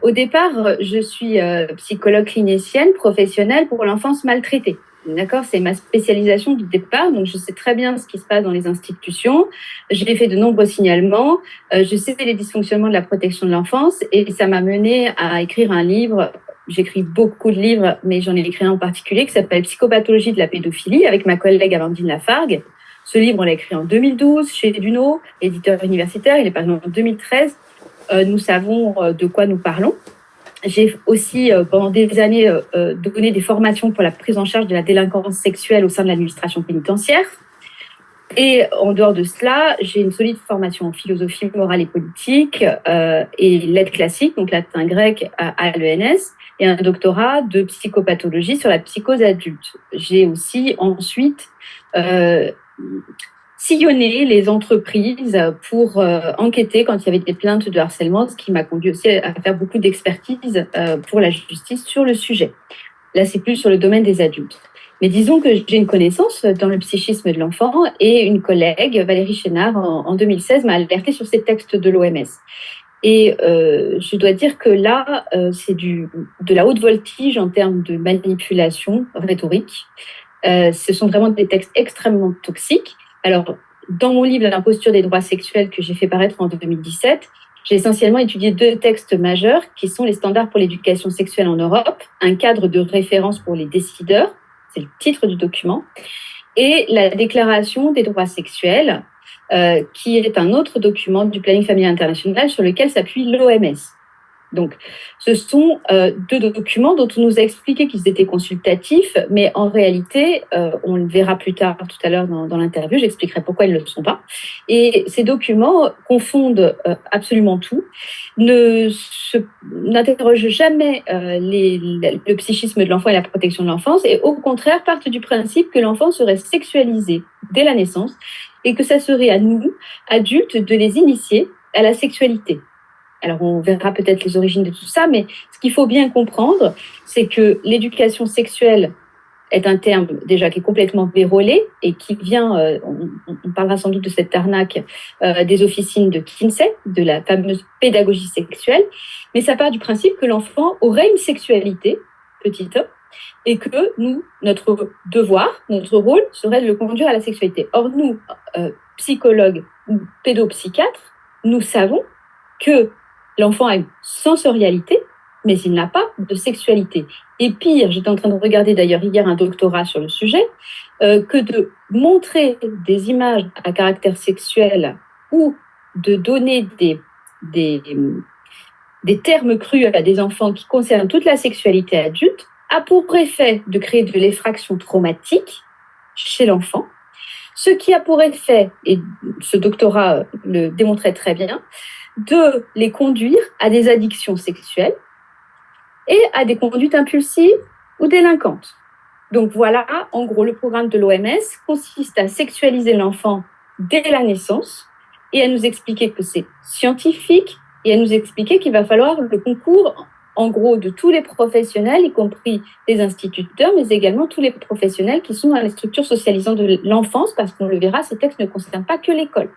Au départ, je suis psychologue clinicienne professionnelle pour l'enfance maltraitée. D'accord, c'est ma spécialisation du départ, donc je sais très bien ce qui se passe dans les institutions. J'ai fait de nombreux signalements, je sais les dysfonctionnements de la protection de l'enfance et ça m'a mené à écrire un livre. J'écris beaucoup de livres, mais j'en ai écrit un en particulier qui s'appelle Psychopathologie de la pédophilie avec ma collègue Amandine Lafargue. Ce livre, on l'a écrit en 2012 chez Duno, éditeur universitaire. Il est paru en 2013. Nous savons de quoi nous parlons. J'ai aussi, pendant des années, donné des formations pour la prise en charge de la délinquance sexuelle au sein de l'administration pénitentiaire. Et en dehors de cela, j'ai une solide formation en philosophie morale et politique et lettres classiques, donc latin grec à l'ENS, et un doctorat de psychopathologie sur la psychose adulte. J'ai aussi ensuite sillonner les entreprises pour enquêter quand il y avait des plaintes de harcèlement, ce qui m'a conduit aussi à faire beaucoup d'expertise pour la justice sur le sujet. Là, c'est plus sur le domaine des adultes. Mais disons que j'ai une connaissance dans le psychisme de l'enfant et une collègue, Valérie Chénard, en 2016, m'a alertée sur ces textes de l'OMS. Et je dois dire que là, c'est de la haute voltige en termes de manipulation rhétorique. Ce sont vraiment des textes extrêmement toxiques. Alors, dans mon livre L'imposture des droits sexuels que j'ai fait paraître en 2017, j'ai essentiellement étudié deux textes majeurs qui sont les standards pour l'éducation sexuelle en Europe, un cadre de référence pour les décideurs, c'est le titre du document, et la déclaration des droits sexuels, qui est un autre document du planning familial international sur lequel s'appuie l'OMS. Donc, ce sont deux documents dont on nous a expliqué qu'ils étaient consultatifs, mais en réalité, on le verra plus tard tout à l'heure dans l'interview, j'expliquerai pourquoi ils ne le sont pas. Et ces documents confondent absolument tout, n'interrogent jamais le psychisme de l'enfant et la protection de l'enfance, et au contraire partent du principe que l'enfant serait sexualisé dès la naissance et que ça serait à nous, adultes, de les initier à la sexualité. Alors, on verra peut-être les origines de tout ça, mais ce qu'il faut bien comprendre, c'est que l'éducation sexuelle est un terme déjà qui est complètement vérolé et qui vient, on parlera sans doute de cette arnaque des officines de Kinsey, de la fameuse pédagogie sexuelle, mais ça part du principe que l'enfant aurait une sexualité, petit homme, et que nous, notre devoir, notre rôle serait de le conduire à la sexualité. Or, nous, psychologues ou pédopsychiatres, nous savons que l'enfant a une sensorialité, mais il n'a pas de sexualité. Et pire, j'étais en train de regarder d'ailleurs hier un doctorat sur le sujet, que de montrer des images à caractère sexuel ou de donner des termes crus à des enfants qui concernent toute la sexualité adulte a pour effet de créer de l'effraction traumatique chez l'enfant, ce qui a pour effet, et ce doctorat le démontrait très bien, de les conduire à des addictions sexuelles et à des conduites impulsives ou délinquantes. Donc voilà, en gros, le programme de l'OMS consiste à sexualiser l'enfant dès la naissance et à nous expliquer que c'est scientifique et à nous expliquer qu'il va falloir le concours, en gros, de tous les professionnels, y compris les instituteurs, mais également tous les professionnels qui sont dans les structures socialisantes de l'enfance, parce qu'on le verra, ces textes ne concernent pas que l'école.